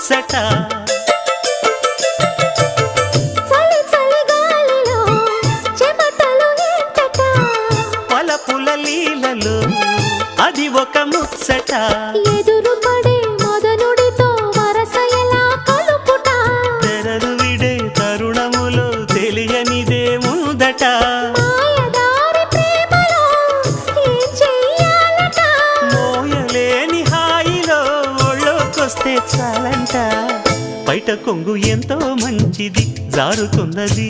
ముచ్చట పలపుల లీలలో అది ఒక ముచ్చట ఎదురు పడే మదనుడితో వరస ఎలా కలుపుట తెరలు విడే తరుణములో తెలియనిదే ముందట మాయదారి ప్రేమలో ఏం చెయ్యాలట మోయలేని హాయిలో ఒళ్ళోకొస్తే చాలంట బయట కొంగు ఎంతో మంచిది జారుతున్నది